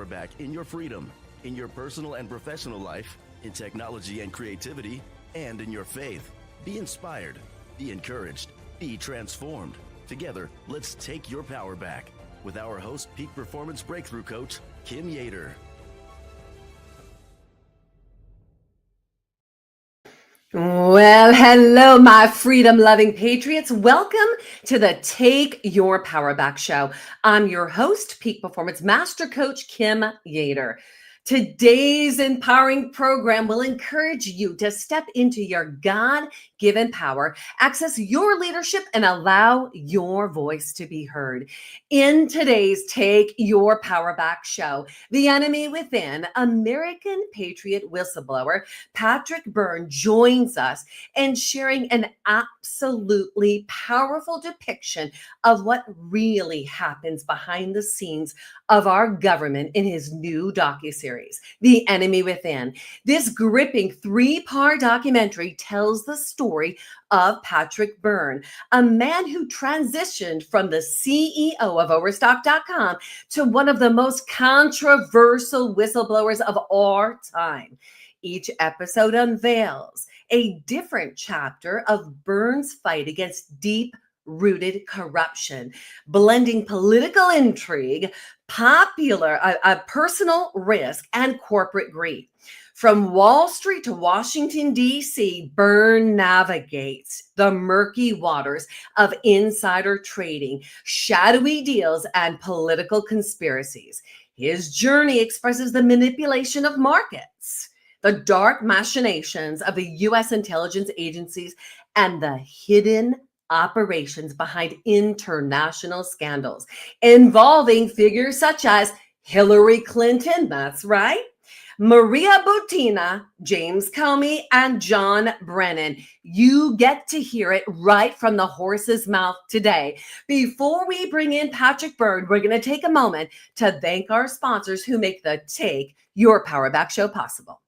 back in your freedom, in your personal and professional life, in technology and creativity, and in your faith. Be inspired, be encouraged, be transformed. Together, let's take your power back with our host, Peak Performance Breakthrough Coach, Kim Yeater. Well, hello, my freedom-loving patriots. Welcome to the Take Your Power Back show. I'm your host, Peak Performance Master Coach, Kim Yeater. Today's empowering program will encourage you to step into your God-given power, access your leadership, and allow your voice to be heard. In today's Take Your Power Back show, the enemy within, American Patriot whistleblower Patrick Byrne joins us and sharing an absolutely powerful depiction of what really happens behind the scenes of our government in his new docuseries, The Enemy Within. This gripping 3-part documentary tells the story of Patrick Byrne, a man who transitioned from the CEO of Overstock.com to one of the most controversial whistleblowers of our time. Each episode unveils a different chapter of Byrne's fight against deep-rooted corruption, blending political intrigue, personal risk, and corporate greed. From Wall Street to Washington, D.C., Byrne navigates the murky waters of insider trading, shadowy deals, and political conspiracies. His journey expresses the manipulation of markets, the dark machinations of the U.S. intelligence agencies, and the hidden operations behind international scandals involving figures such as Hillary Clinton, that's right, Maria Butina, James Comey, and John Brennan. You get to hear it right from the horse's mouth today. Before we bring in Patrick Byrne, we're going to take a moment to thank our sponsors who make the Take Your Power Back show possible.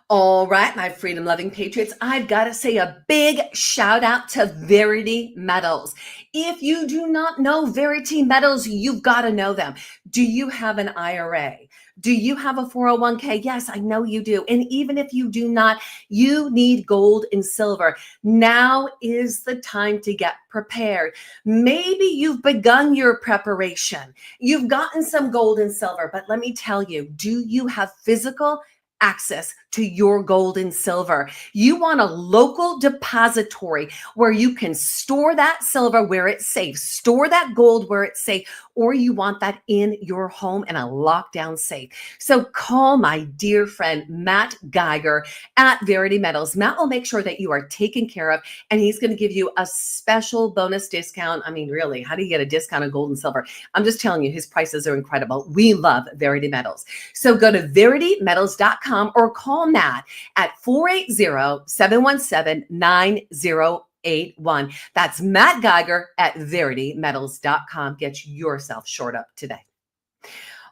All right, my freedom-loving patriots, I've got to say a big shout out to Verity Metals. If you do not know Verity Metals, you've got to know them. Do you have an IRA? Do you have a 401k? Yes, I know you do. And even if you do not, you need gold and silver. Now is the time to get prepared. Maybe you've begun your preparation. You've gotten some gold and silver, but let me tell you, do you have physical access to your gold and silver? You want a local depository where you can store that silver where it's safe, store that gold where it's safe, or you want that in your home in a lockdown safe. So call my dear friend, Matt Geiger at Verity Metals. Matt will make sure that you are taken care of, and he's going to give you a special bonus discount. I mean, really, how do you get a discount on gold and silver? I'm just telling you, his prices are incredible. We love Verity Metals. So go to veritymetals.com or call Matt at 480-717-9081. That's Matt Geiger at veritymetals.com. Get yourself shored up today.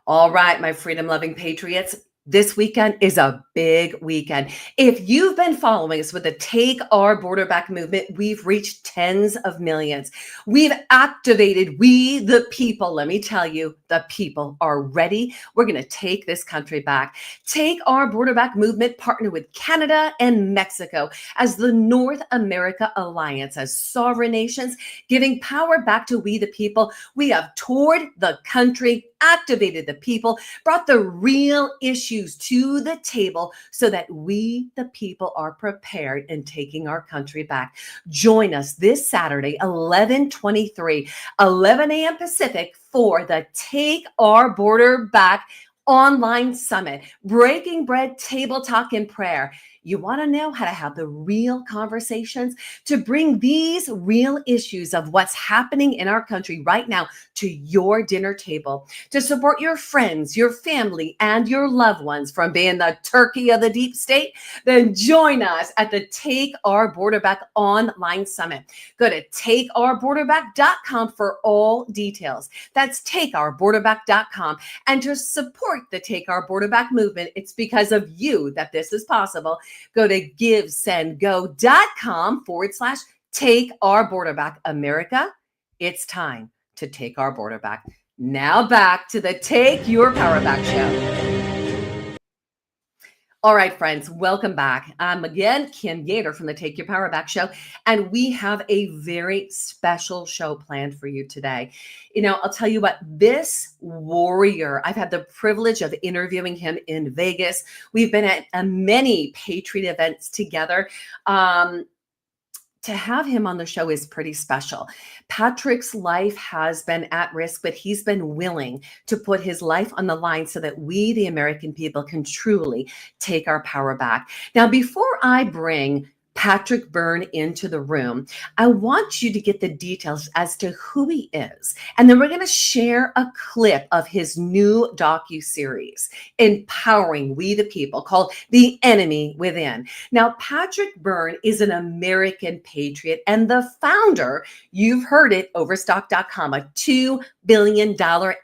All right, my freedom-loving patriots. This weekend is a big weekend. If you've been following us with the Take Our Border Back movement, we've reached tens of millions. We've activated we the people. Let me tell you, the people are ready. We're going to take this country back. Take Our Border Back movement partnered with Canada and Mexico as the North America Alliance, as sovereign nations, giving power back to we the people. We have toured the country, activated the people, brought the real issues to the table so that we, the people, are prepared in taking our country back. Join us this Saturday, 11/23, 11 a.m. Pacific, for the Take Our Border Back online summit, breaking bread, table talk, and prayer. You want to know how to have the real conversations to bring these real issues of what's happening in our country right now to your dinner table, to support your friends, your family, and your loved ones from being the turkey of the deep state? Then join us at the Take Our Border Back online summit. Go to takeourborderback.com for all details. That's takeourborderback.com. And to support the Take Our Border Back movement, it's because of you that this is possible. Go to givesendgo.com/Take Our Border Back. America, it's time to take our border back. Now back to the Take Your Power Back show. All right, friends, welcome back. I'm again Kim Yeater from the Take Your Power Back show, and we have a very special show planned for you today. I'll tell you what, this warrior, I've had the privilege of interviewing him in Vegas. We've been at many Patriot events together. To have him on the show is pretty special. Patrick's life has been at risk, but he's been willing to put his life on the line so that we, the American people, can truly take our power back. Now, before I bring Patrick Byrne into the room, I want you to get the details as to who he is. And then we're going to share a clip of his new docuseries, Empowering We the People, called The Enemy Within. Now, Patrick Byrne is an American patriot and the founder, you've heard it, Overstock.com, a $2 billion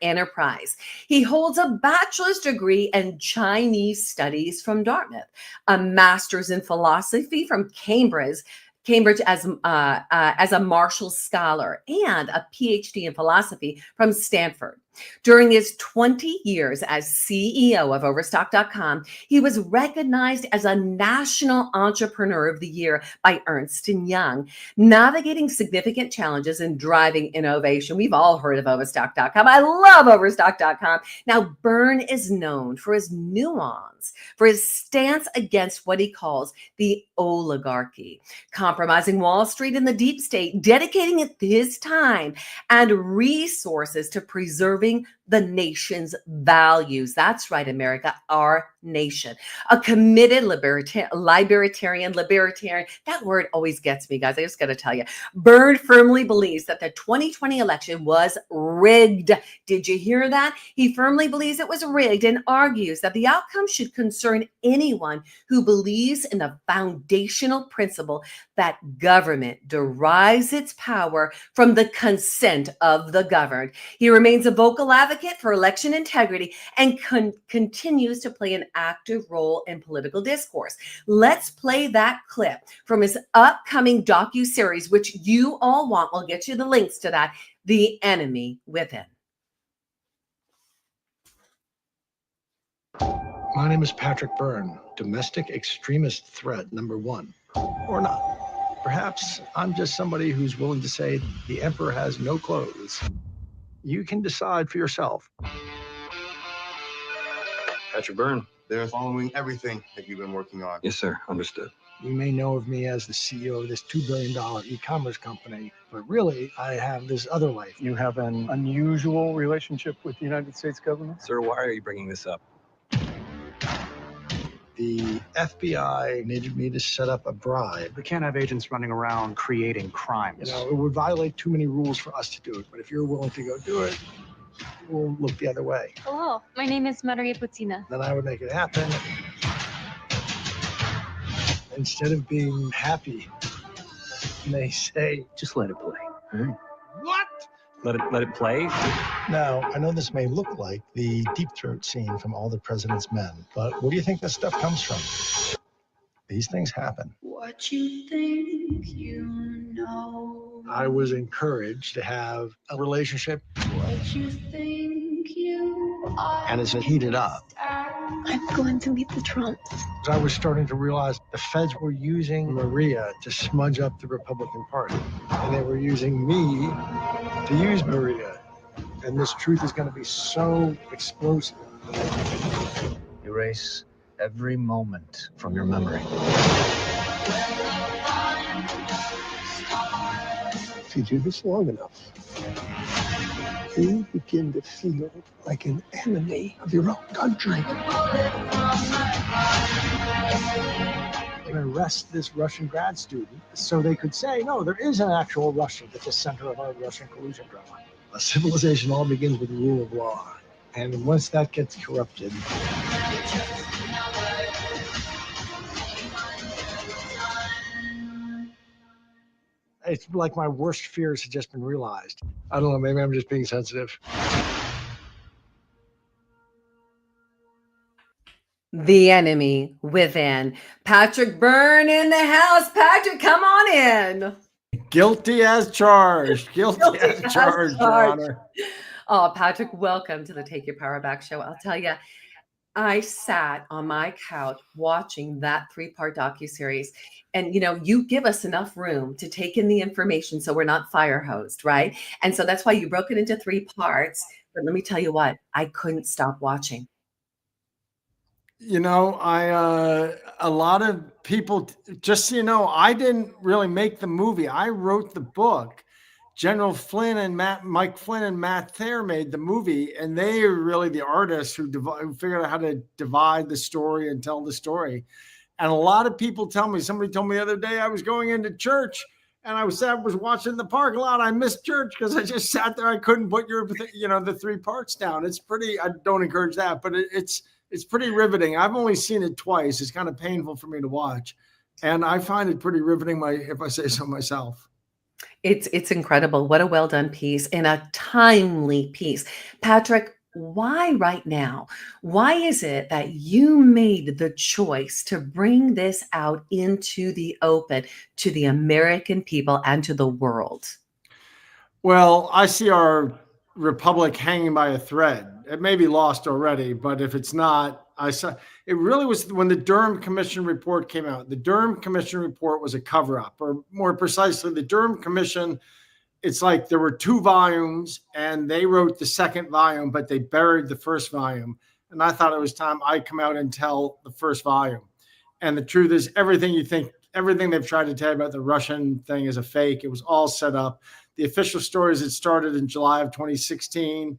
enterprise. He holds a bachelor's degree in Chinese studies from Dartmouth, a master's in philosophy from Cambridge as a Marshall Scholar, and a PhD in philosophy from Stanford. During his 20 years as CEO of Overstock.com, he was recognized as a National Entrepreneur of the Year by Ernst & Young, navigating significant challenges and driving innovation. We've all heard of Overstock.com. I love Overstock.com. Now, Byrne is known for his nuance, for his stance against what he calls the oligarchy, compromising Wall Street and the deep state, dedicating his time and resources to preserving the nation's values. That's right, America, our nation. A committed libertarian. That word always gets me, guys. I just got to tell you. Byrne firmly believes that the 2020 election was rigged. Did you hear that? He firmly believes it was rigged and argues that the outcome should concern anyone who believes in the foundational principle that government derives its power from the consent of the governed. He remains a vocal advocate for election integrity and continues to play an active role in political discourse. Let's play that clip from his upcoming docuseries, which you all want. We'll get you the links to that, The Enemy Within. My name is Patrick Byrne, domestic extremist threat number one, or not. Perhaps I'm just somebody who's willing to say the emperor has no clothes. You can decide for yourself. Patrick Byrne. They're following everything that you've been working on. Yes, sir. Understood. You may know of me as the CEO of this $2 billion e-commerce company, but really, I have this other life. You have an unusual relationship with the United States government? Sir, why are you bringing this up? The FBI needed me to set up a bribe. We can't have agents running around creating crimes. It would violate too many rules for us to do it, but if you're willing to go do it, we'll look the other way. Hello, my name is Maria Putina. Then I would make it happen. Instead of being happy, they say, Just let it play. what? Let it play? Now, I know this may look like the Deep Throat scene from All the President's Men, but where do you think this stuff comes from? These things happen. What you think you know. I was encouraged to have a relationship, What you think you are. and it's heated up. I'm going to meet the Trumps. I was starting to realize the feds were using Maria to smudge up the Republican Party, and they were using me to use Maria. And this truth is going to be so explosive. Erase every moment from your memory. If you do this long enough, you begin to feel like an enemy of your own country. and arrest this Russian grad student so they could say, no, there is an actual Russia at the center of our Russian collusion drama. A civilization all begins with the rule of law. And once that gets corrupted, it's like my worst fears have just been realized. I don't know, maybe I'm just being sensitive. The enemy within. Patrick Byrne in the house. Patrick, come on in. Guilty as charged. Guilty as charged, Your Honor. Oh, Patrick, welcome to the Take Your Power Back show. I'll tell you, I sat on my couch watching that 3-part docuseries. And, you give us enough room to take in the information so we're not fire hosed, right? And so that's why you broke it into 3 parts. But let me tell you what, I couldn't stop watching. A lot of people, just so you know, I didn't really make the movie. I wrote the book. General Flynn and Mike Flynn and Matt Thayer made the movie, and they are really the artists who figured out how to divide the story and tell the story. And a lot of people tell me, somebody told me the other day, I was going into church and I was watching the parking lot. I missed church because I just sat there. I couldn't put the 3 parts down. It's pretty, I don't encourage that, but it's pretty riveting. I've only seen it twice. It's kind of painful for me to watch. And I find it pretty riveting, if I say so myself. It's incredible. What a well done piece and a timely piece. Patrick, why right now? Why is it that you made the choice to bring this out into the open to the American people and to the world? Well, I see our republic hanging by a thread. It may be lost already, but if it's not, it really was when the Durham Commission report came out. The Durham Commission report was a cover-up, or more precisely, the Durham Commission, it's like there were 2 volumes and they wrote the 2nd volume, but they buried the 1st volume. And I thought it was time I come out and tell the 1st volume. And the truth is, everything they've tried to tell you about the Russian thing is a fake. It was all set up. The official stories, it started in July of 2016.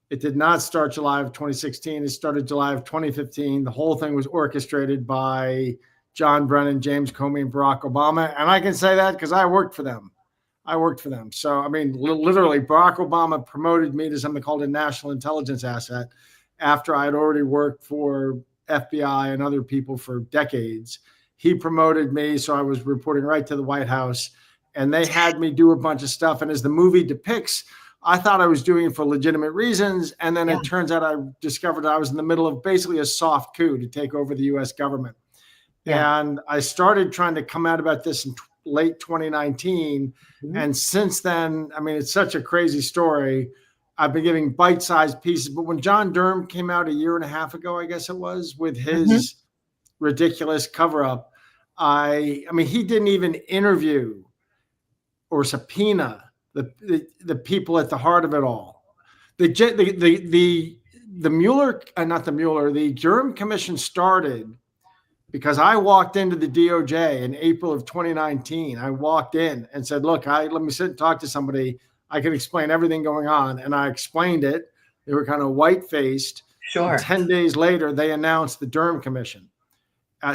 It did not start July of 2016. It started July of 2015. The whole thing was orchestrated by John Brennan, James Comey, and Barack Obama. And I can say that because I worked for them. So, I mean, literally, Barack Obama promoted me to something called a national intelligence asset after I had already worked for FBI and other people for decades. He promoted me, so I was reporting right to the White House. And they had me do a bunch of stuff. And as the movie depicts, I thought I was doing it for legitimate reasons. And then it turns out I discovered I was in the middle of basically a soft coup to take over the US government. Yeah. And I started trying to come out about this in late 2019. Mm-hmm. And since then, I mean, it's such a crazy story. I've been giving bite-sized pieces. But when John Durham came out a year and a half ago, I guess it was, with his ridiculous cover-up, I mean, he didn't even interview or subpoena the people at the heart of it all. The Durham Commission started because I walked into the DOJ in April of 2019. I walked in and said, look, let me sit and talk to somebody. I can explain everything going on. And I explained it. They were kind of white-faced. Sure. And 10 days later, they announced the Durham Commission.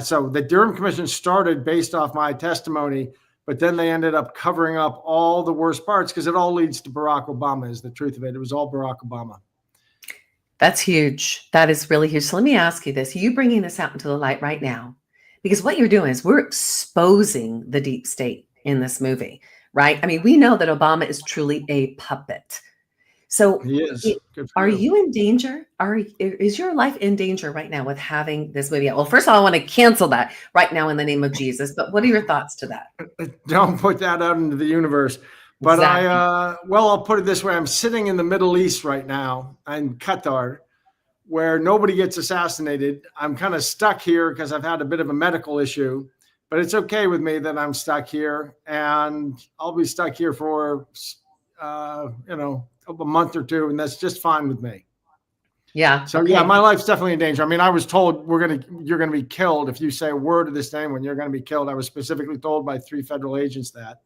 So the Durham Commission started based off my testimony, but then they ended up covering up all the worst parts because it all leads to Barack Obama is the truth of it. It was all Barack Obama. That's huge. That is really huge. So let me ask you this. You bringing this out into the light right now, because what you're doing is we're exposing the deep state in this movie, right? I mean, we know that Obama is truly a puppet. So he is. Are you in danger? Is your life in danger right now with having this movie out? Well, first of all, I want to cancel that right now in the name of Jesus. But what are your thoughts to that? Don't put that out into the universe. But exactly. I'll put it this way. I'm sitting in the Middle East right now in Qatar, where nobody gets assassinated. I'm kind of stuck here because I've had a bit of a medical issue, but it's okay with me that I'm stuck here, and I'll be stuck here for, a month or two, and that's just fine with me. Yeah. So okay. Yeah, my life's definitely in danger. I mean, I was told you're gonna be killed if you say a word of this name when you're gonna be killed. I was specifically told by 3 federal agents that.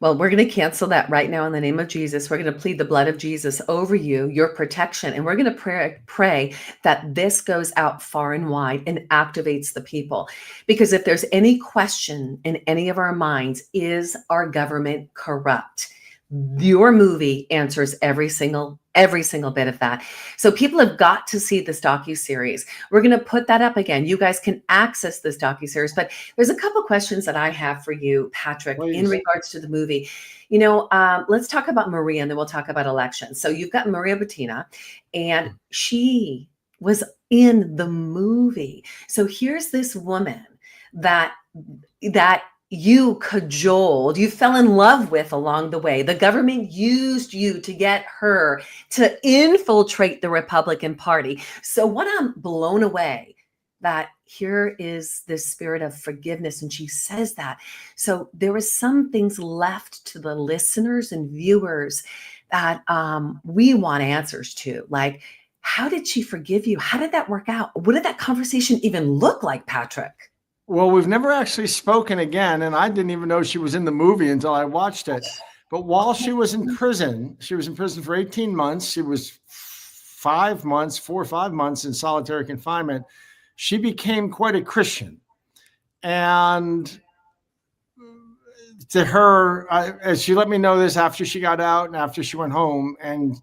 Well, we're going to cancel that right now in the name of Jesus. We're going to plead the blood of Jesus over you, your protection, and we're going to pray that this goes out far and wide and activates the people. Because if there's any question in any of our minds, is our government corrupt? Your movie answers every single bit of that. So people have got to see this docuseries. We're going to put that up again. You guys can access this docuseries, but there's a couple questions that I have for you, Patrick, in regards to the movie. Let's talk about Maria, and then we'll talk about elections. So you've got Maria Butina, and she was in the movie. So here's this woman that you cajoled, you fell in love with along the way. The government used you to get her to infiltrate the Republican Party. So what I'm blown away that here is this spirit of forgiveness, and she says that. So there was some things left to the listeners and viewers that we want answers to. Like, how did she forgive you? How did that work out? What did that conversation even look like, Patrick? Well, we've never actually spoken again, and I didn't even know she was in the movie until I watched it. But while she was in prison for 18 months. She was 4 or 5 months in solitary confinement. She became quite a Christian. And to her, as she let me know this after she got out and after she went home, and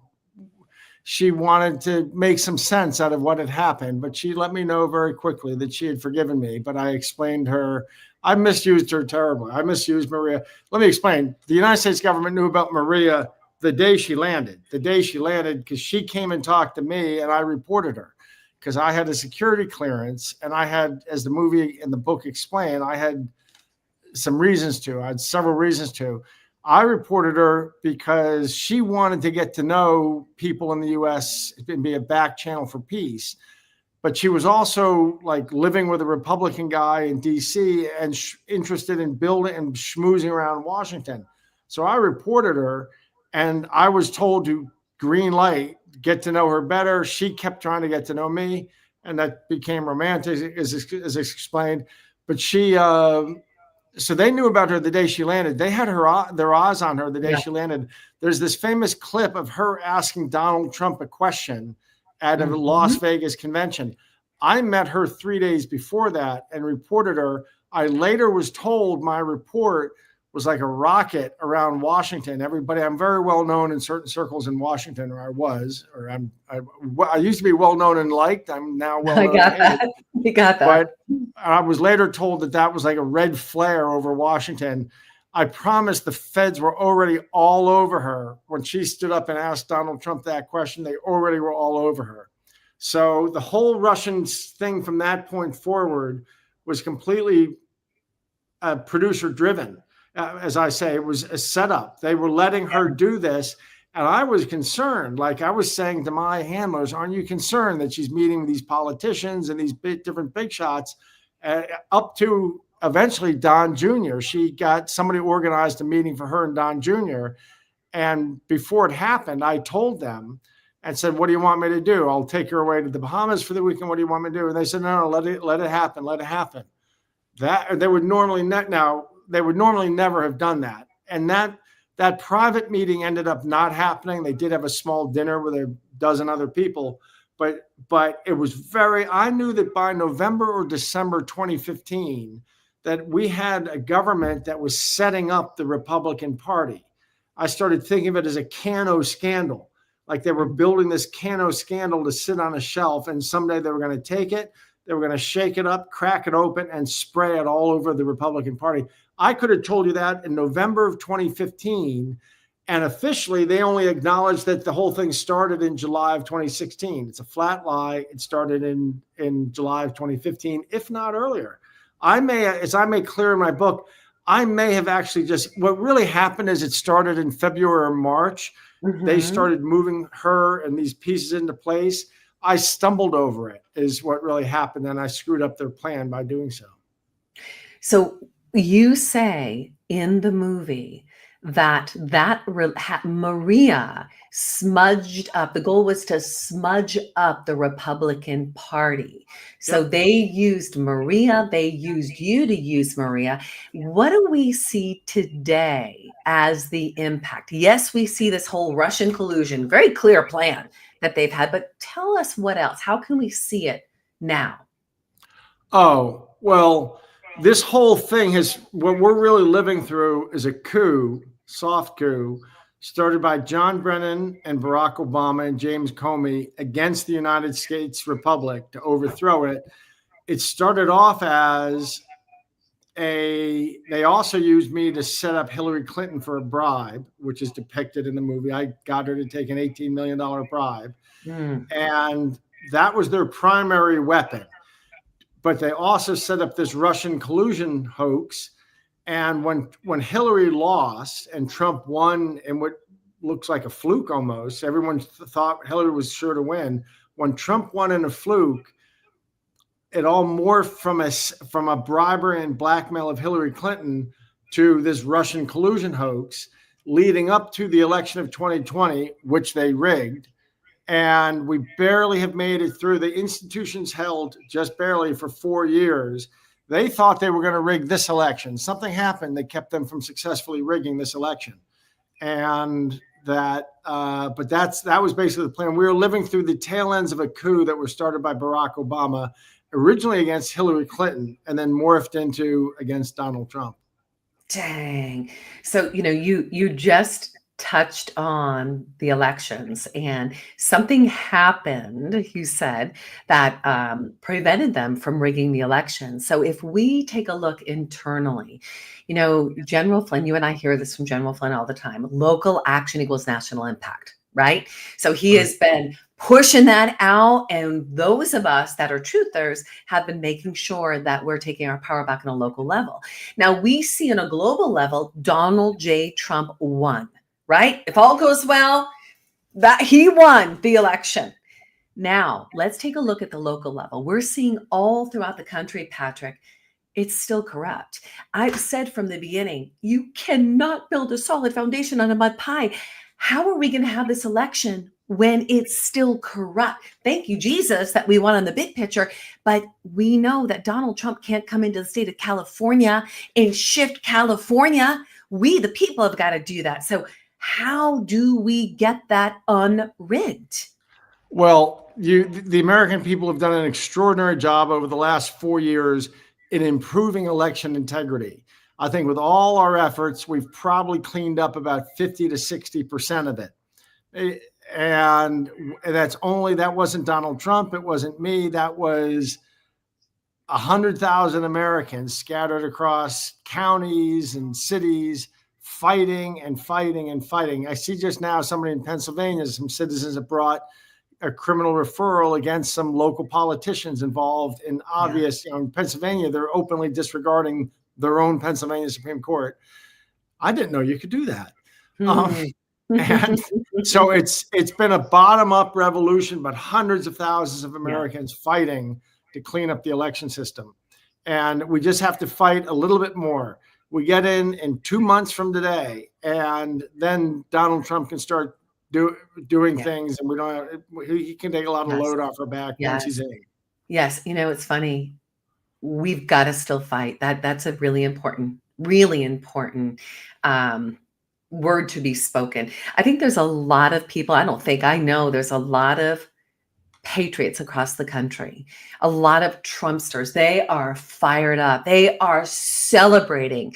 she wanted to make some sense out of what had happened, but she let me know very quickly that she had forgiven me. But I explained her, I misused her terribly. I misused Maria. Let me explain. The United States government knew about Maria the day she landed, because she came and talked to me, and I reported her because I had a security clearance, and I had, as the movie and the book explain, I had some reasons to. I had several reasons to. I reported her because she wanted to get to know people in the U.S. and be a back channel for peace. But she was also like living with a Republican guy in D.C. and interested in building and schmoozing around Washington. So I reported her, and I was told to green light, get to know her better. She kept trying to get to know me, and that became romantic, as explained. But she... So they knew about her the day she landed. They had their eyes on her the day she landed. There's this famous clip of her asking Donald Trump a question at a Las Vegas convention. I met her 3 days before that and reported her. I later was told my report was like a rocket around Washington. I'm very well known in certain circles in Washington, or I was, or I used to be well known and liked. I'm now well known. I got that. You got that. But I was later told that was like a red flare over Washington. I promised the feds were already all over her when she stood up and asked Donald Trump that question. They already were all over her. So the whole Russian thing from that point forward was completely producer driven. As I say, it was a setup. They were letting her do this. And I was concerned. Like I was saying to my handlers, aren't you concerned that she's meeting with these politicians and these different big shots up to eventually Don Jr. She got somebody organized a meeting for her and Don Jr. And before it happened, I told them and said, what do you want me to do? I'll take her away to the Bahamas for the weekend. What do you want me to do? And they said, no, let it happen. Let it happen. That they would normally never have done that. And that private meeting ended up not happening. They did have a small dinner with a dozen other people, but it was I knew that by November or December 2015, that we had a government that was setting up the Republican Party. I started thinking of it as a Cano scandal. Like they were building this Cano scandal to sit on a shelf, and someday they were going to take it, they were going to shake it up, crack it open, and spray it all over the Republican Party. I could have told you that in November of 2015, and officially they only acknowledged that the whole thing started in July of 2016. It's a flat lie. It started in July of 2015, if not earlier. As I make clear in my book, I may have actually what really happened is it started in February or March. They started moving her and these pieces into place. I stumbled over it is what really happened, and I screwed up their plan by doing so. So you say in the movie Maria smudged up. The goal was to smudge up the Republican Party. So Yep. they used Maria. They used you to use Maria. What do we see today as the impact? Yes, we see this whole Russian collusion, very clear plan that they've had, but tell us what else. How can we see it now? Oh, well, this whole thing what we're really living through is a coup, soft coup, started by John Brennan and Barack Obama and James Comey against the United States Republic to overthrow it. It started off as they also used me to set up Hillary Clinton for a bribe, which is depicted in the movie. I got her to take an $18 million bribe. And that was their primary weapon. But they also set up this Russian collusion hoax. And when Hillary lost and Trump won in what looks like a fluke almost, everyone thought Hillary was sure to win. When Trump won in a fluke, it all morphed from a bribery and blackmail of Hillary Clinton to this Russian collusion hoax leading up to the election of 2020, which they rigged. And we barely have made it through. The institutions held just barely for 4 years. They thought they were going to rig this election. Something happened that kept them from successfully rigging this election. And that was basically the plan. We were living through the tail ends of a coup that was started by Barack Obama, originally against Hillary Clinton, and then morphed into against Donald Trump. Dang. So, you just touched on the elections, and something happened, you said, that prevented them from rigging the election. So if we take a look internally, General Flynn, you and I hear this from General Flynn all the time, local action equals national impact, right? So he has been pushing that out, and those of us that are truthers have been making sure that we're taking our power back on a local level. Now we see on a global level, Donald J. Trump won. Right? If all goes well, that he won the election. Now, let's take a look at the local level. We're seeing all throughout the country, Patrick, it's still corrupt. I've said from the beginning, you cannot build a solid foundation on a mud pie. How are we going to have this election when it's still corrupt? Thank you, Jesus, that we won on the big picture. But we know that Donald Trump can't come into the state of California and shift California. We, the people, have got to do that. So how do we get that unrigged? Well, the American people have done an extraordinary job over the last 4 years in improving election integrity. I think with all our efforts, we've probably cleaned up about 50 to 60% of it. And that wasn't Donald Trump. It wasn't me. That was 100,000 Americans scattered across counties and cities, fighting and fighting and fighting. I see just now somebody in Pennsylvania, some citizens have brought a criminal referral against some local politicians involved in obvious, in Pennsylvania, they're openly disregarding their own Pennsylvania Supreme Court. I didn't know you could do that. And so it's been a bottom-up revolution, but hundreds of thousands of Americans fighting to clean up the election system. And we just have to fight a little bit more. We get in 2 months from today, and then Donald Trump can start doing things, and he can take a lot of load off our back once he's in. Yes. It's funny. We've got to still fight. That's a really important word to be spoken. I think there's a lot of people, I know there's a lot of patriots across the country, a lot of Trumpsters. They are fired up. They are celebrating.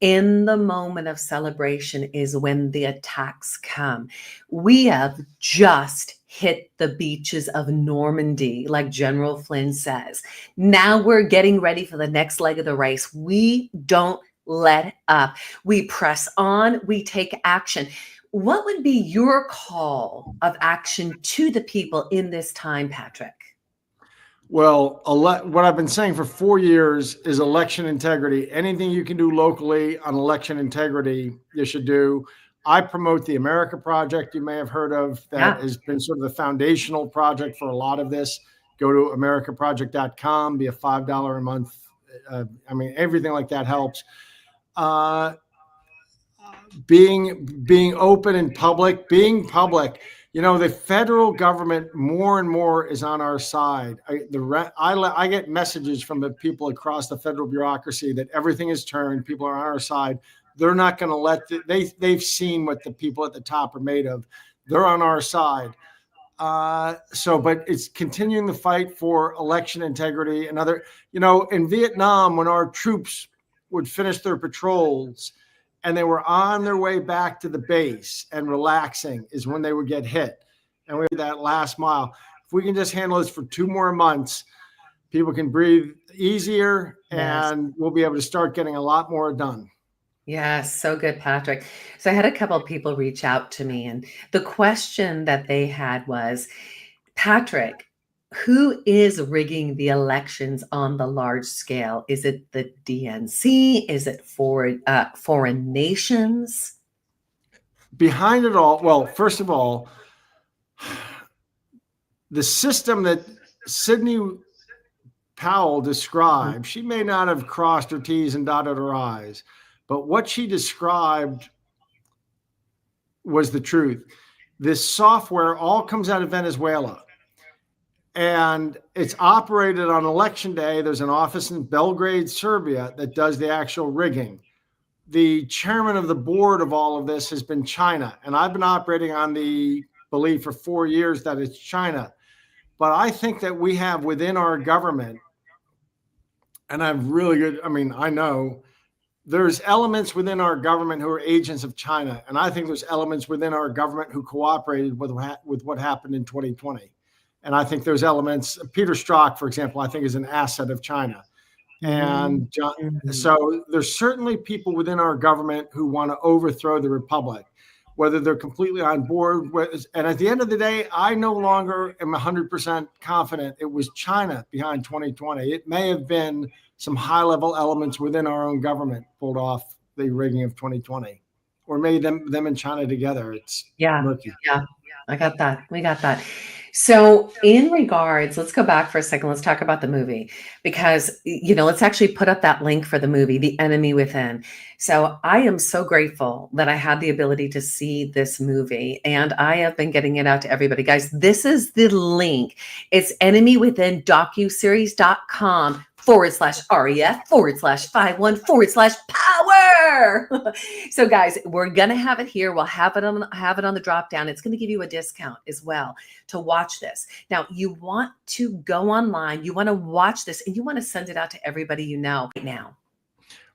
In the moment of celebration is when the attacks come. We have just hit the beaches of Normandy, like General Flynn says. Now we're getting ready for the next leg of the race. We don't let up. We press on. We take action. What would be your call of action to the people in this time, Patrick? Well, what I've been saying for 4 years is election integrity. Anything you can do locally on election integrity, you should do. I promote the America Project, you may have heard of, that has been sort of the foundational project for a lot of this. Go to americaproject.com, be a $5 a month. Everything like that helps. being open and public, being public. You know, the federal government more and more is on our side. I get messages from the people across the federal bureaucracy that everything is turned. People are on our side. They're not going to let they've seen what the people at the top are made of. They're on our side. But it's continuing the fight for election integrity and other, you know, in Vietnam, when our troops would finish their patrols and they were on their way back to the base and relaxing is when they would get hit. And we had that last mile. If we can just handle this for 2 more months, people can breathe easier and we'll be able to start getting a lot more done. Yes, so good, Patrick. So I had a couple of people reach out to me, and the question that they had was, Patrick, who is rigging the elections on the large scale? Is it the DNC? Is it foreign nations? Behind it all, well, first of all, the system that Sidney Powell described, she may not have crossed her T's and dotted her I's, but what she described was the truth. This software all comes out of Venezuela, and it's operated on election day. There's an office in Belgrade, Serbia, that does the actual rigging. The chairman of the board of all of this has been China, and I've been operating on the belief for 4 years that it's China. But I think that we have within our government, and I'm really good, I mean, I know there's elements within our government who are agents of China. And I think there's elements within our government who cooperated with what happened in 2020. And I think there's elements, Peter Strzok, for example, I think is an asset of China. And so there's certainly people within our government who want to overthrow the republic, whether they're completely on board. And at the end of the day, I no longer am 100% confident it was China behind 2020. It may have been some high-level elements within our own government pulled off the rigging of 2020, or made them and China together. It's murky. Yeah, I got that. We got that. So in regards, let's go back for a second. Let's talk about the movie, because, you know, let's actually put up that link for the movie, The Enemy Within. So I am so grateful that I had the ability to see this movie, and I have been getting it out to everybody. Guys, this is the link. It's enemywithin docuseries.com/ref/51/power. So guys, we're going to have it here. We'll have it on the drop down. It's going to give you a discount as well to watch this. Now, you want to go online, you want to watch this, and you want to send it out to everybody you know right now.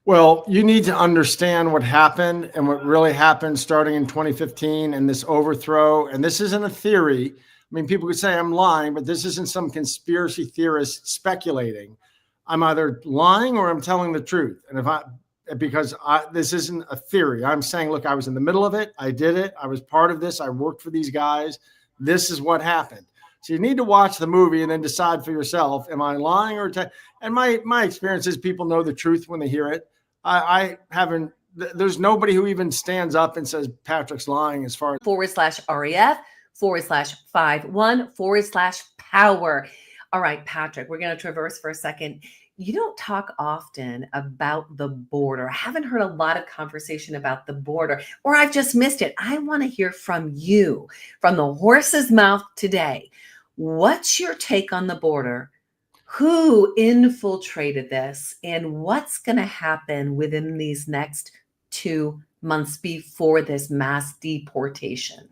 Well, you need to understand what happened and what really happened starting in 2015 and this overthrow. And this isn't a theory. I mean, people could say I'm lying, but this isn't some conspiracy theorist speculating. I'm either lying or I'm telling the truth. And this isn't a theory. I'm saying, look, I was in the middle of it. I did it. I was part of this. I worked for these guys. This is what happened. So you need to watch the movie and then decide for yourself, am I lying or and my experience is people know the truth when they hear it. I haven't, there's nobody who even stands up and says Patrick's lying as far as /REF/51/power. All right, Patrick, we're going to traverse for a second. You don't talk often about the border. I haven't heard a lot of conversation about the border, or I've just missed it. I want to hear from you, from the horse's mouth today. What's your take on the border? Who infiltrated this? And what's going to happen within these next 2 months before this mass deportation?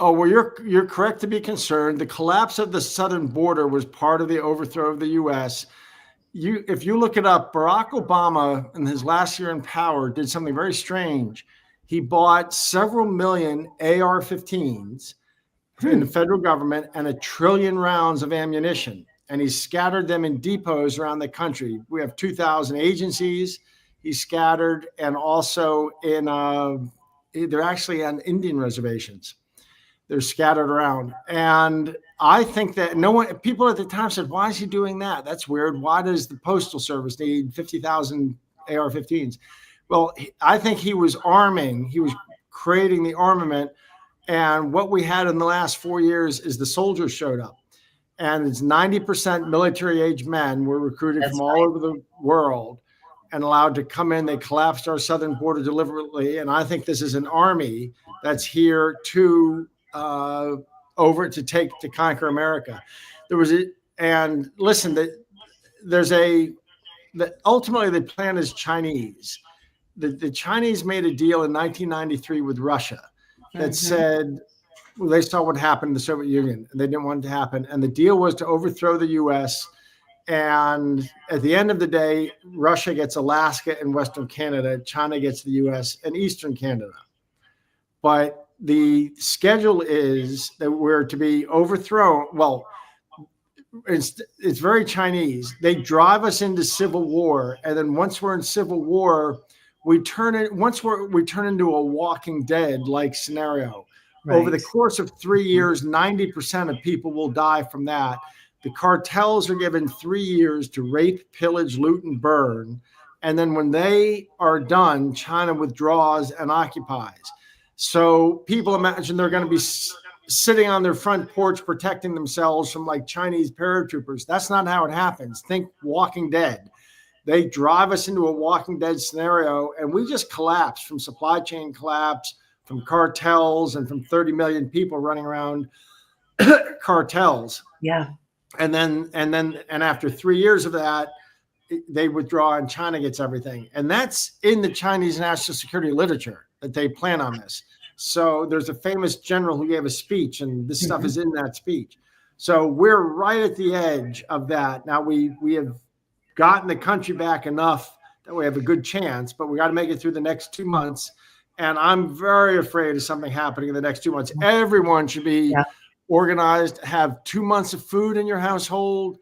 Oh, well, you're correct to be concerned. The collapse of the southern border was part of the overthrow of the U.S. If you look it up, Barack Obama in his last year in power did something very strange. He bought several million AR-15s in the federal government and 1 trillion rounds of ammunition. And he scattered them in depots around the country. We have 2,000 agencies he scattered, and also they're actually on Indian reservations. They're scattered around. And I think that people at the time said, why is he doing that? That's weird. Why does the Postal Service need 50,000 AR-15s? Well, I think he was creating the armament. And what we had in the last 4 years is the soldiers showed up. And it's 90% military age men were recruited from all over the world. and allowed to come in. They collapsed our southern border deliberately. And I think this is an army that's here to conquer America. And listen, ultimately the plan is Chinese. The Chinese made a deal in 1993 with Russia that said, well, they saw what happened in the Soviet Union and they didn't want it to happen. And the deal was to overthrow the US. And at the end of the day, Russia gets Alaska and Western Canada, China gets the US and Eastern Canada. But the schedule is that we're to be overthrown. Well, it's very Chinese. They drive us into civil war. And then once we're in civil war, we turn into a Walking Dead like scenario. Right. Over the course of 3 years, 90% of people will die from that. The cartels are given 3 years to rape, pillage, loot, and burn. And then when they are done, China withdraws and occupies. So people imagine they're going to be sitting on their front porch protecting themselves from like Chinese paratroopers. That's not how it happens. Think Walking Dead. They drive us into a Walking Dead scenario, and we just collapse from supply chain collapse, from cartels, and from 30 million people running around cartels. Yeah. And after 3 years of that, they withdraw and China gets everything. And that's in the Chinese national security literature that they plan on this. So there's a famous general who gave a speech, and this stuff is in that speech. So we're right at the edge of that. Now we have gotten the country back enough that we have a good chance, but we got to make it through the next 2 months. And I'm very afraid of something happening in the next 2 months. Everyone should be organized, have 2 months of food in your household,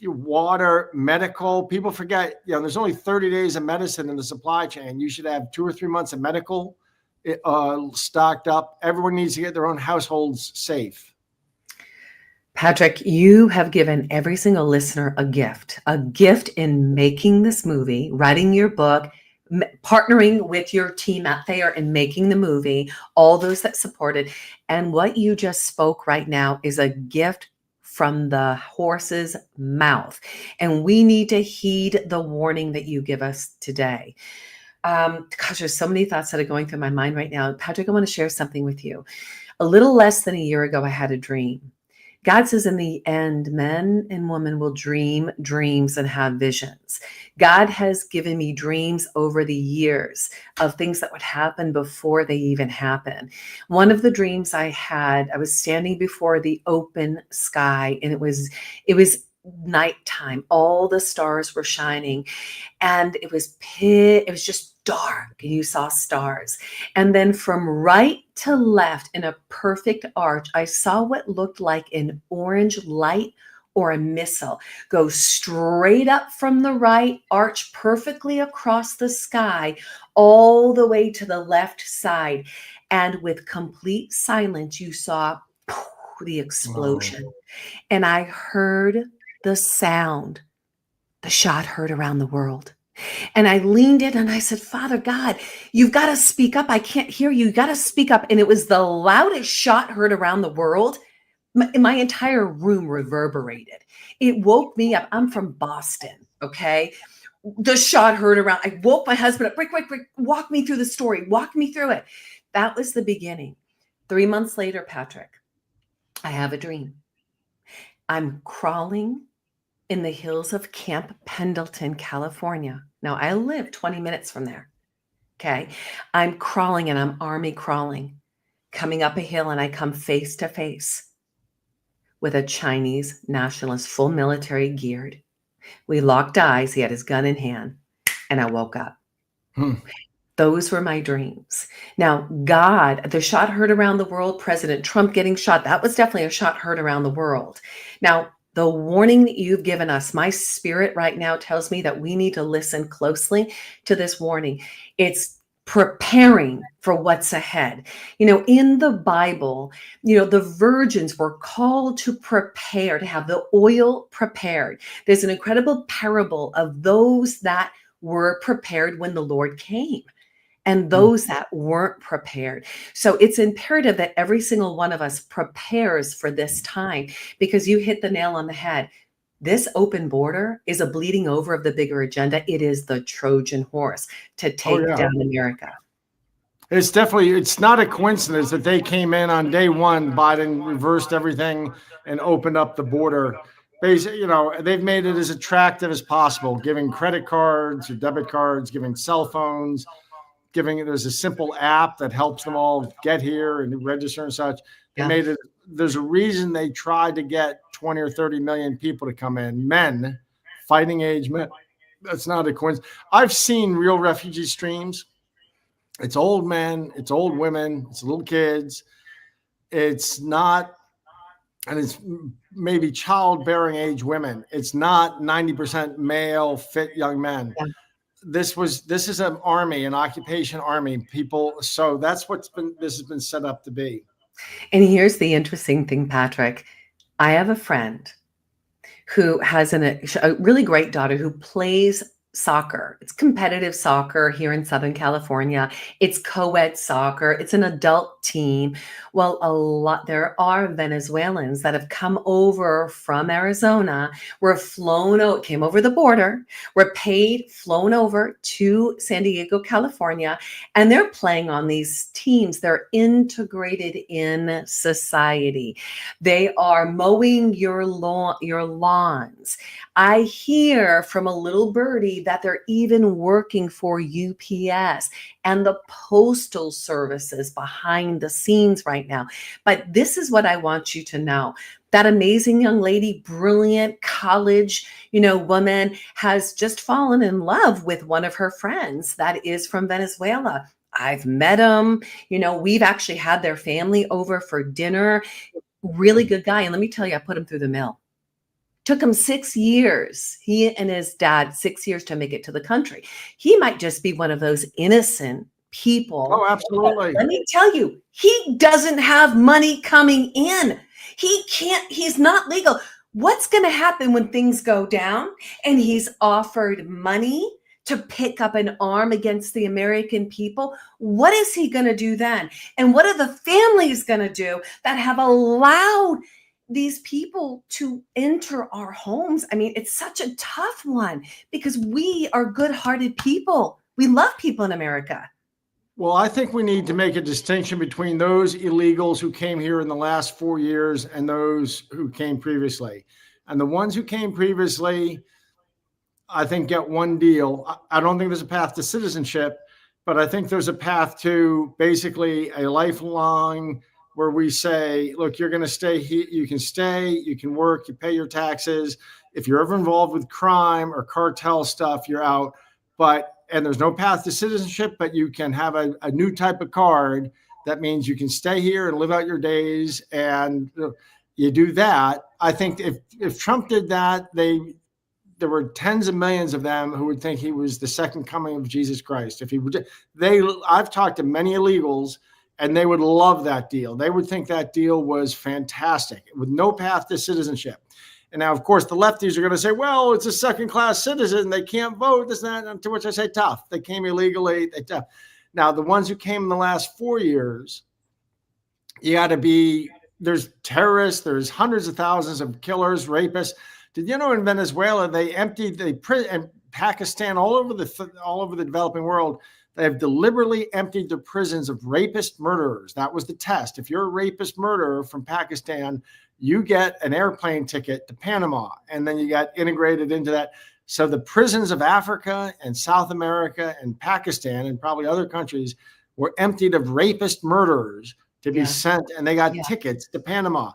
water, medical. People forget, there's only 30 days of medicine in the supply chain. You should have 2 or 3 months of medical stocked up. Everyone needs to get their own households safe. Patrick, you have given every single listener a gift in making this movie, writing your book, partnering with your team at Thayer and making the movie, all those that supported. And what you just spoke right now is a gift from the horse's mouth. And we need to heed the warning that you give us today. Gosh, there's so many thoughts that are going through my mind right now. Patrick, I want to share something with you. A little less than a year ago, I had a dream. God says in the end, men and women will dream dreams and have visions. God has given me dreams over the years of things that would happen before they even happen. One of the dreams I had, I was standing before the open sky, and it was nighttime. All the stars were shining, and it was just dark, and you saw stars. And then from right to left in a perfect arch, I saw what looked like an orange light or a missile go straight up from the right, arch perfectly across the sky, all the way to the left side. And with complete silence, you saw the explosion. Wow. And I heard the sound, the shot heard around the world. And I leaned in and I said, Father God, you've got to speak up. I can't hear you. You got to speak up. And it was the loudest shot heard around the world. My entire room reverberated. It woke me up. I'm from Boston, okay? The shot heard around. I woke my husband up. Quick, walk me through the story. Walk me through it. That was the beginning. 3 months later, Patrick, I have a dream. I'm crawling in the hills of Camp Pendleton, California. Now, I live 20 minutes from there, okay? I'm crawling, and I'm army crawling, coming up a hill, and I come face to face with a Chinese nationalist, full military geared. We locked eyes. He had his gun in hand, and I woke up. Those were my dreams. Now, God, the shot heard around the world, President Trump getting shot, that was definitely a shot heard around the world. Now, the warning that you've given us, my spirit right now tells me that we need to listen closely to this warning. It's preparing for what's ahead. In the Bible, the virgins were called to prepare, to have the oil prepared. There's an incredible parable of those that were prepared when the Lord came, and those that weren't prepared. So it's imperative that every single one of us prepares for this time, because you hit the nail on the head. This open border is a bleeding over of the bigger agenda. It is the Trojan horse to Oh, take yeah. down America. It's not a coincidence that they came in on day one. Biden reversed everything and opened up the border. Basically, they've made it as attractive as possible, giving credit cards or debit cards, giving cell phones, there's a simple app that helps them all get here and register and such. They Yeah. made it. There's a reason they tried to get 20 or 30 million people to come in, men, fighting age men. That's not a coincidence. I've seen real refugee streams. It's old men, it's old women, it's little kids. It's not, and it's maybe childbearing age women. It's not 90% male, fit young men. Yeah. This is an army, an occupation army, people. So that's this has been set up to be. And here's the interesting thing, Patrick. I have a friend who has a really great daughter who plays soccer. It's competitive soccer here in Southern California. It's co-ed soccer. It's an adult team. Well, there are Venezuelans that have come over from Arizona, came over the border, were paid, flown over to San Diego, California, and they're playing on these teams. They're integrated in society. They are mowing your lawns. I hear from a little birdie that they're even working for UPS and the postal services behind the scenes right now. But this is what I want you to know. That amazing young lady, brilliant college, woman, has just fallen in love with one of her friends that is from Venezuela. I've met him. We've actually had their family over for dinner. Really good guy. And let me tell you, I put him through the mill. Took him 6 years, he and his dad, 6 years to make it to the country. He might just be one of those innocent people. Oh, absolutely. But let me tell you, he doesn't have money coming in. He's not legal. What's going to happen when things go down and he's offered money to pick up an arm against the American people? What is he going to do then? And what are the families going to do that have allowed these people to enter our homes? I mean, it's such a tough one because we are good-hearted people. We love people in America. Well, I think we need to make a distinction between those illegals who came here in the last 4 years and those who came previously. And the ones who came previously, I think, get one deal. I don't think there's a path to citizenship, but I think there's a path to basically a lifelong where we say, look, you're going to stay here. You can stay, you can work, you pay your taxes. If you're ever involved with crime or cartel stuff, you're out. And there's no path to citizenship, but you can have a new type of card. That means you can stay here and live out your days. And you do that. I think if Trump did that, there were tens of millions of them who would think he was the second coming of Jesus Christ. I've talked to many illegals, and they would love that deal. They would think that deal was fantastic with no path to citizenship. And now, of course, the lefties are going to say, well, it's a second-class citizen. They can't vote. This and that. To which I say, tough. They came illegally. Tough. Now, the ones who came in the last 4 years, there's terrorists. There's hundreds of thousands of killers, rapists. Did you know in Venezuela, and Pakistan, all over the developing world, they have deliberately emptied their prisons of rapist murderers. That was the test. If you're a rapist murderer from Pakistan, you get an airplane ticket to Panama, and then you got integrated into that. So the prisons of Africa and South America and Pakistan and probably other countries were emptied of rapist murderers to be sent, and they got tickets to Panama.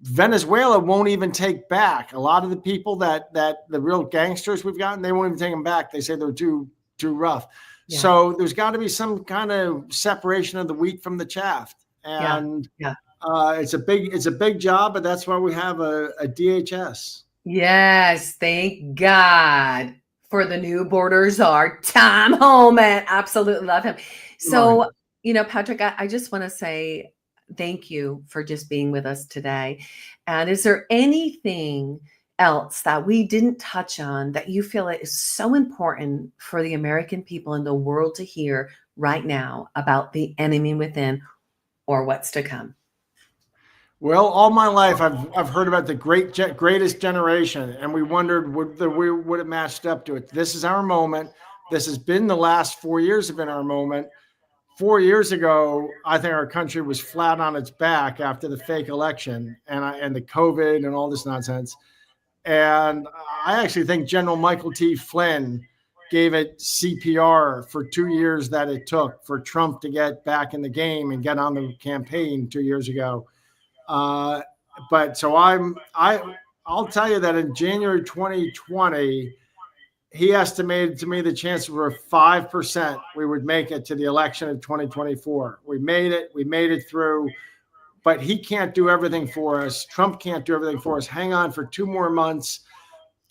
Venezuela won't even take back a lot of the people that the real gangsters we've gotten. They won't even take them back. They say they're too rough. Yeah. So there's got to be some kind of separation of the wheat from the chaff, and it's a big job, but that's why we have a DHS. Yes, thank God for the new border czar, Tom Homan. Absolutely love him. So, Patrick, I just want to say thank you for just being with us today. And is there anything else that we didn't touch on that you feel is so important for the American people and the world to hear right now about the enemy within or what's to come? Well, all my life, I've heard about the greatest generation, and we wondered would it matched up to it. This is our moment. This has been the last 4 years have been our moment. 4 years ago, I think our country was flat on its back after the fake election and the COVID and all this nonsense. And I actually think General Michael T. Flynn gave it CPR for 2 years that it took for Trump to get back in the game and get on the campaign 2 years ago. But so I'll tell you that in January 2020, he estimated to me the chances were 5% we would make it to the election of 2024. We made it through, but he can't do everything for us. Trump can't do everything for us. Hang on for 2 more months.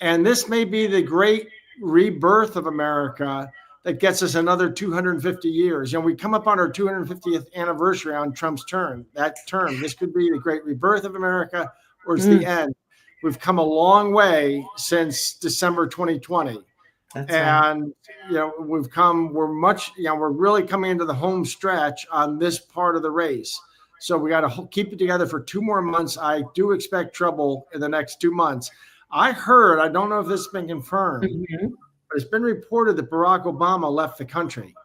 And this may be the great rebirth of America that gets us another 250 years. And we come up on our 250th anniversary on Trump's term. This could be the great rebirth of America, or it's the end. We've come a long way since December 2020. That's and right. We're really coming into the home stretch on this part of the race. So we got to keep it together for 2 more months. I do expect trouble in the next 2 months. I don't know if this has been confirmed, but it's been reported that Barack Obama left the country.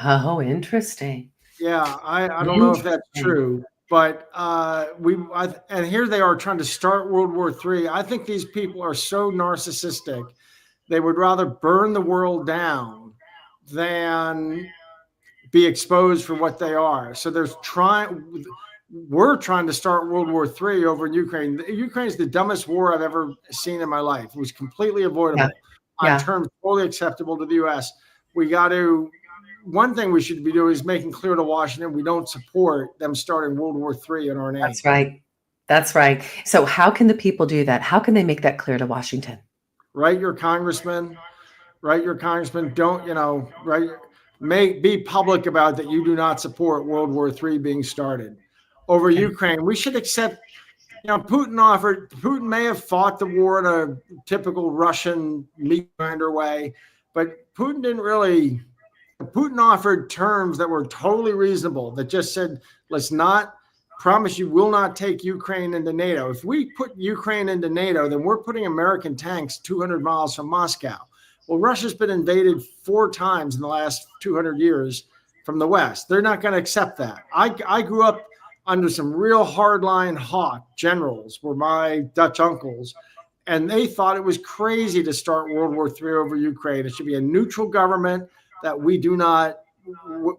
Oh, interesting. Yeah, I don't know if that's true, but and here they are trying to start World War III. I think these people are so narcissistic. They would rather burn the world down than be exposed for what they are. So we're trying to start World War III over in Ukraine. Ukraine is the dumbest war I've ever seen in my life. It was completely avoidable on terms totally acceptable to the U.S. One thing we should be doing is making clear to Washington we don't support them starting World War III in our name. That's right. That's right. So how can the people do that? How can they make that clear to Washington? Write your congressman. Don't, be public about that you do not support World War III being started over Ukraine. We should accept, Putin may have fought the war in a typical Russian meat grinder way, but Putin offered terms that were totally reasonable, that just said, let's not promise you will not take Ukraine into NATO. If we put Ukraine into NATO, then we're putting American tanks 200 miles from Moscow. Well, Russia's been invaded 4 times in the last 200 years from the West. They're not going to accept that. I grew up under some real hardline hawk generals, were my Dutch uncles, and they thought it was crazy to start World War III over Ukraine. It should be a neutral government that we do not,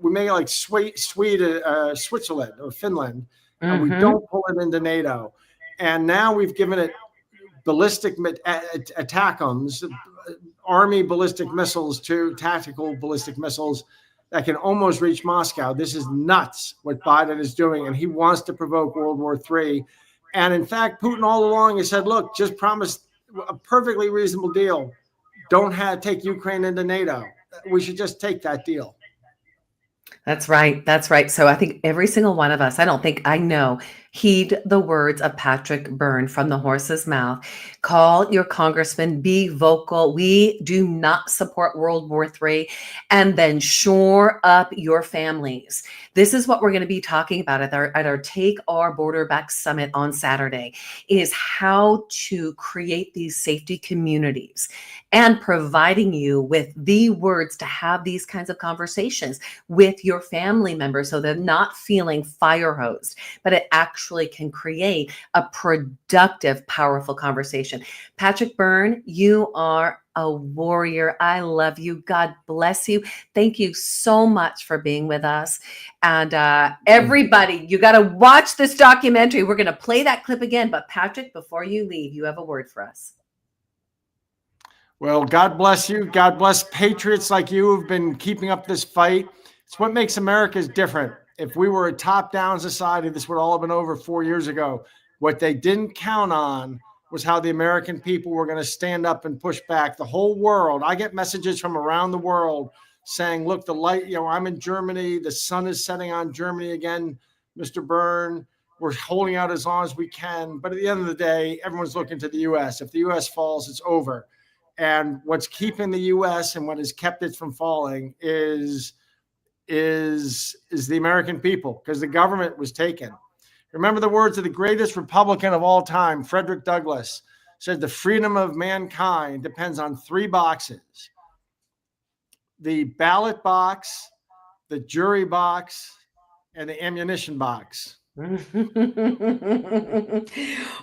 we make it like Switzerland or Finland, and we don't pull it into NATO. And now we've given it ballistic ATACMS, Army ballistic missiles to tactical ballistic missiles that can almost reach Moscow. This is nuts what Biden is doing, and he wants to provoke World War III. And in fact, Putin all along has said, look, just promise a perfectly reasonable deal. Don't take Ukraine into NATO. We should just take that deal. That's right. That's right. So I think every single one of us, heed the words of Patrick Byrne from the horse's mouth. Call your congressman, be vocal. We do not support World War III. And then shore up your families. This is what we're going to be talking about at our Take Our Border Back Summit on Saturday, is how to create these safety communities and providing you with the words to have these kinds of conversations with your family members so they're not feeling fire hosed, but it actually can create a productive, powerful conversation. Patrick Byrne, you are a warrior. I love you. God bless you. Thank you so much for being with us. And everybody, you got to watch this documentary. We're going to play that clip again. But Patrick, before you leave, you have a word for us. Well, God bless you. God bless patriots like you who've been keeping up this fight. It's what makes America different. If we were a top-down society, this would all have been over 4 years ago. What they didn't count on was how the American people were going to stand up and push back. The whole world. I get messages from around the world saying, look, the light, I'm in Germany. The sun is setting on Germany again, Mr. Byrne. We're holding out as long as we can. But at the end of the day, everyone's looking to the U.S. If the U.S. falls, it's over. And what's keeping the U.S. and what has kept it from falling is the American people, because the government was taken. Remember the words of the greatest Republican of all time, Frederick Douglass, said the freedom of mankind depends on 3 boxes: the ballot box, the jury box, and the ammunition box.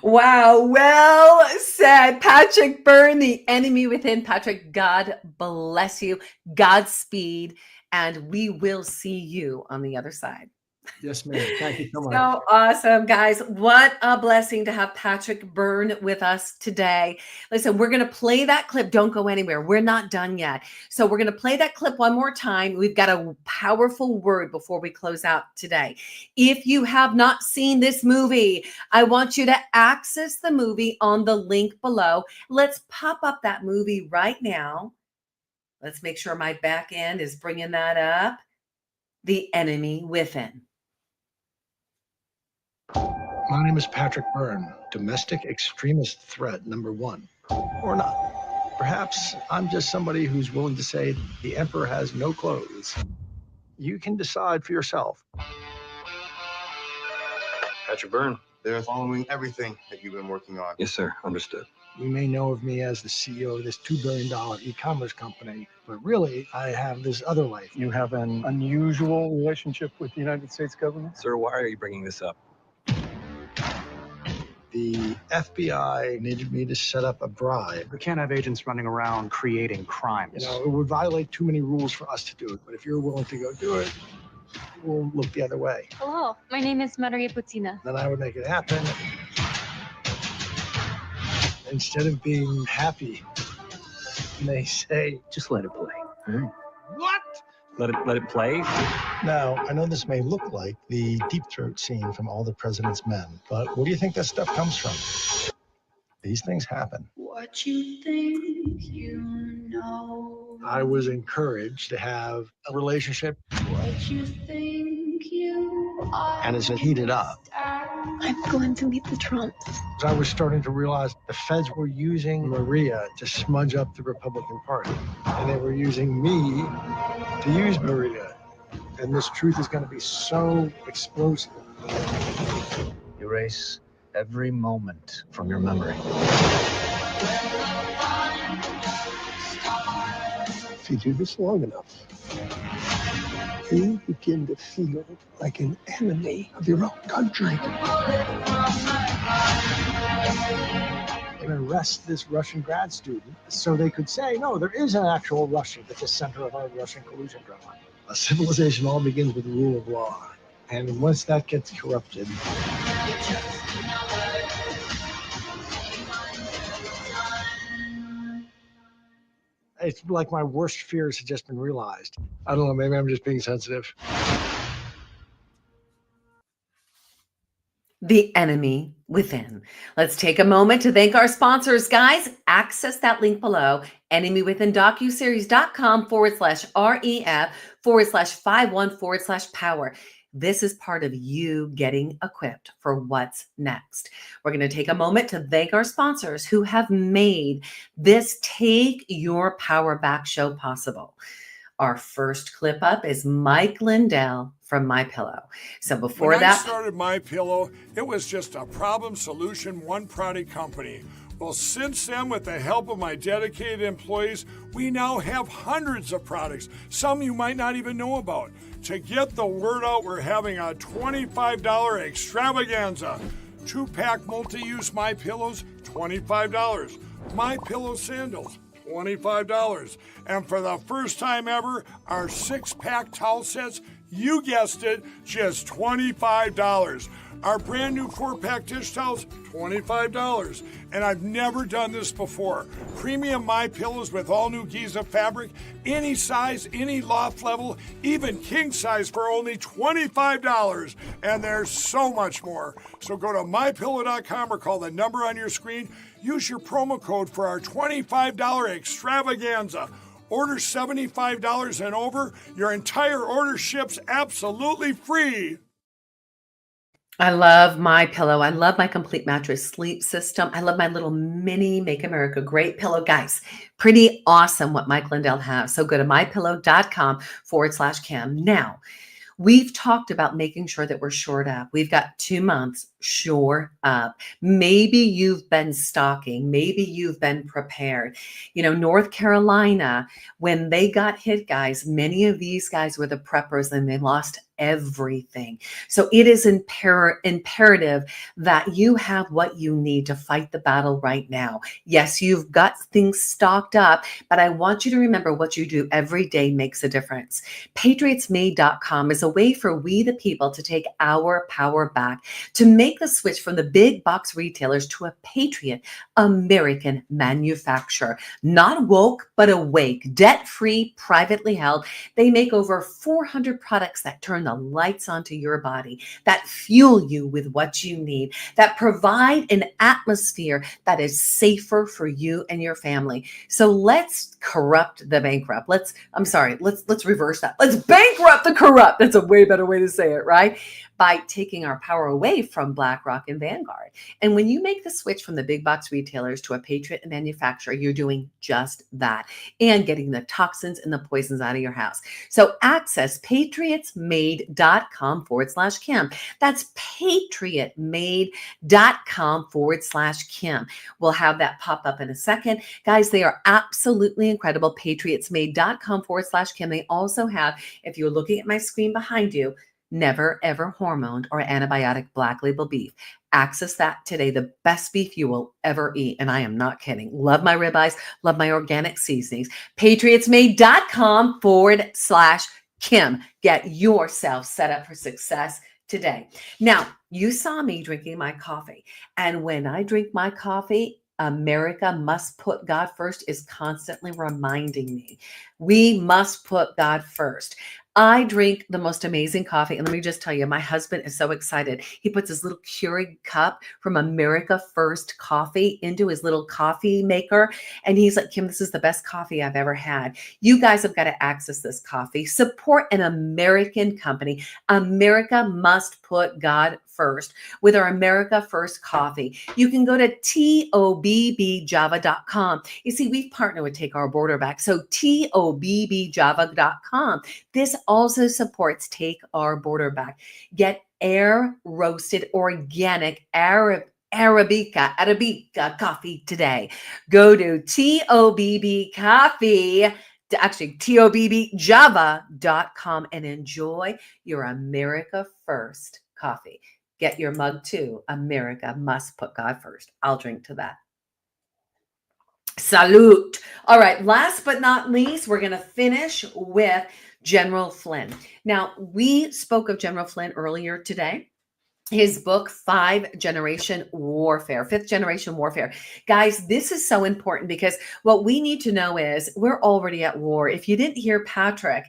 Wow, well said, Patrick Byrne, the enemy within. Patrick, God bless you, Godspeed, and we will see you on the other side. Yes, ma'am. Thank you so much. So awesome, guys. What a blessing to have Patrick Byrne with us today. Listen, we're going to play that clip. Don't go anywhere. We're not done yet. So we're going to play that clip one more time. We've got a powerful word before we close out today. If you have not seen this movie, I want you to access the movie on the link below. Let's pop up that movie right now. Let's make sure my back end is bringing that up. The Enemy Within. My name is Patrick Byrne, domestic extremist threat number 1. Or not. Perhaps I'm just somebody who's willing to say the emperor has no clothes. You can decide for yourself. Patrick Byrne. They're following everything that you've been working on. Yes, sir. Understood. You may know of me as the CEO of this $2 billion e-commerce company, but really I have this other life. You have an unusual relationship with the United States government? Sir, why are you bringing this up? The FBI needed me to set up a bribe. We can't have agents running around creating crimes. You know, it would violate too many rules for us to do it, but if you're willing to go do it, we'll look the other way. Hello, my name is Patriot. Then I would make it happen. Instead of being happy, they say, just let it play. What? Let it play? Now, I know this may look like the Deep Throat scene from All the President's Men, but where do you think that stuff comes from? These things happen. What you think you know. I was encouraged to have a relationship, What you think you are. and it's heated up. I'm going to meet the Trumps. I was starting to realize the feds were using Maria to smudge up the Republican Party, and they were using me to use Maria. And this truth is going to be so explosive. Erase every moment from your memory. If you do this long enough, you begin to feel like an enemy of your own country. And arrest this Russian grad student so they could say, no, there is an actual Russia at the center of our Russian collusion drama. A civilization all begins with the rule of law. And once that gets corrupted, it's like my worst fears have just been realized. I don't know, maybe I'm just being sensitive. The Enemy Within. Let's take a moment to thank our sponsors. Guys, access that link below, enemywithin docuseries.com/ref/51/power. This is part of you getting equipped for what's next. We're going to take a moment to thank our sponsors who have made this Take Your Power Back show possible. Our first clip up is Mike Lindell from MyPillow. So before when that, I started MyPillow, it was just a problem solution, one product company. Well, since then, with the help of my dedicated employees, we now have hundreds of products, some you might not even know about. To get the word out, we're having a $25 extravaganza. 2-pack multi-use MyPillows, $25. MyPillow sandals, $25. And for the first time ever, our 6-pack towel sets, you guessed it, just $25. Our brand new 4-pack dish towels, $25. And I've never done this before. Premium MyPillows with all new Giza fabric, any size, any loft level, even king size for only $25. And there's so much more. So go to MyPillow.com or call the number on your screen. Use your promo code for our $25 extravaganza. Order $75 and over. Your entire order ships absolutely free. I love MyPillow. I love my complete mattress sleep system. I love my little mini Make America Great pillow. Guys, pretty awesome what Mike Lindell has. So go to mypillow.com/Kim. Now, We've talked about making sure that we're shored up. We've got 2 months shore up. Maybe you've been stocking. Maybe you've been prepared. North Carolina, when they got hit, guys, many of these guys were the preppers and they lost everything. So it is imperative that you have what you need to fight the battle right now. Yes, you've got things stocked up, but I want you to remember what you do every day makes a difference. PatriotsMade.com is a way for we the people to take our power back, to make the switch from the big box retailers to a Patriot American manufacturer. Not woke, but awake, debt-free, privately held. They make over 400 products that turn the lights onto your body, that fuel you with what you need, that provide an atmosphere that is safer for you and your family. So let's corrupt the bankrupt. Let's reverse that. Let's bankrupt the corrupt. That's a way better way to say it, right? By taking our power away from BlackRock and Vanguard. And when you make the switch from the big box retailers to a Patriot manufacturer, you're doing just that and getting the toxins and the poisons out of your house. So access patriotsmade.com/Kim. That's patriotmade.com/Kim. We'll have that pop up in a second. Guys, they are absolutely incredible. Patriotsmade.com/Kim. They also have, if you're looking at my screen behind you, never ever hormoned or antibiotic black label beef. Access that today. The best beef you will ever eat. And I am not kidding. Love my ribeyes. Love my organic seasonings. Patriotsmade.com/Kim. Get yourself set up for success today. Now, you saw me drinking my coffee. And when I drink my coffee, America must put God first is constantly reminding me. We must put God first. I drink the most amazing coffee. And let me just tell you, my husband is so excited. He puts his little Keurig cup from America First Coffee into his little coffee maker. And he's like, Kim, this is the best coffee I've ever had. You guys have got to access this coffee. Support an American company. America must put God first with our America First coffee. You can go to tobbjava.com. You see, we've partnered with Take Our Border Back. So tobbjava.com. This also supports Take Our Border Back. Get air roasted organic Arabica coffee today. Go to tobbjava.com and enjoy your America First coffee. Get your mug too. America must put God first. I'll drink to that. Salute. All right. Last but not least, we're going to finish with General Flynn. Now, we spoke of General Flynn earlier today. His book, 5th Generation Warfare. Guys, this is so important because what we need to know is we're already at war. If you didn't hear Patrick,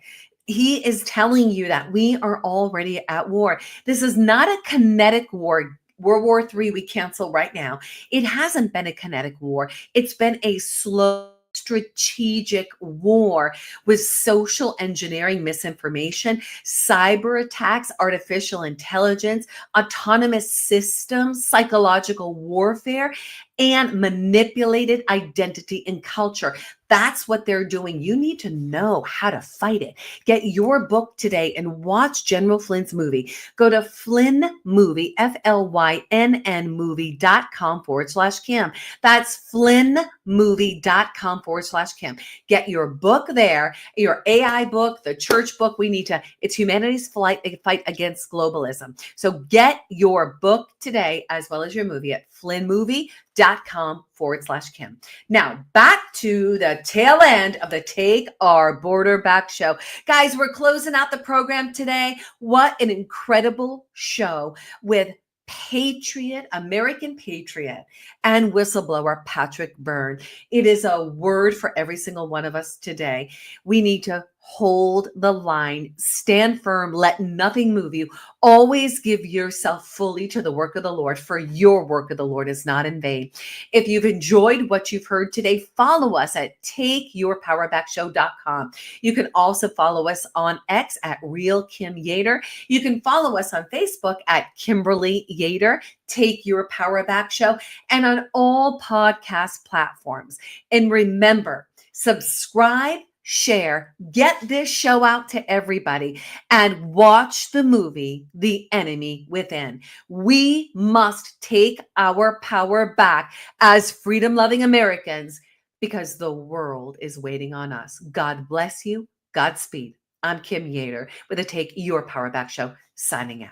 he is telling you that we are already at war. This is not a kinetic war. World War III, we cancel right now. It hasn't been a kinetic war. It's been a slow, strategic war with social engineering, misinformation, cyber attacks, artificial intelligence, autonomous systems, psychological warfare, and manipulated identity and culture. That's what they're doing. You need to know how to fight it. Get your book today and watch General Flynn's movie. Go to Flynn Movie, FLYNN movie.com/Kim. That's FlynnMovie.com/Kim. Get your book there, your AI book, the church book. It's humanity's fight against globalism. So get your book today as well as your movie at FlynnMovie.com/Kim. Now back to the tail end of the Take Our Border Back show. Guys, we're closing out the program today. What an incredible show with Patriot, American Patriot, and whistleblower Patrick Byrne. It is a word for every single one of us today. We need to hold the line, stand firm, let nothing move you. Always give yourself fully to the work of the Lord, for your work of the Lord is not in vain. If you've enjoyed what you've heard today, follow us at takeyourpowerbackshow.com. You can also follow us on X at Real Kim Yeater. You can follow us on Facebook at Kimberly Yeater, Take Your Power Back Show, and on all podcast platforms. And remember, subscribe, share, get this show out to everybody, and watch the movie, The Enemy Within. We must take our power back as freedom-loving Americans because the world is waiting on us. God bless you. Godspeed. I'm Kim Yeater with the Take Your Power Back show, signing out.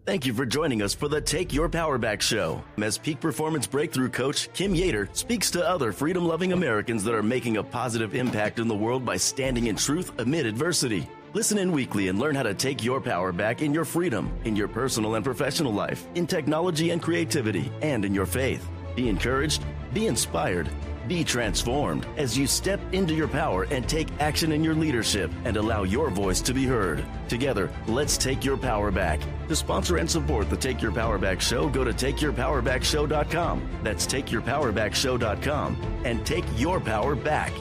Thank you for joining us for the Take Your Power Back show. As Peak Performance Breakthrough Coach Kim Yeater speaks to other freedom-loving Americans that are making a positive impact in the world by standing in truth amid adversity. Listen in weekly and learn how to take your power back in your freedom, in your personal and professional life, in technology and creativity, and in your faith. Be encouraged, be inspired, be transformed as you step into your power and take action in your leadership and allow your voice to be heard. Together, let's take your power back. To sponsor and support the Take Your Power Back show, go to takeyourpowerbackshow.com. That's takeyourpowerbackshow.com and take your power back.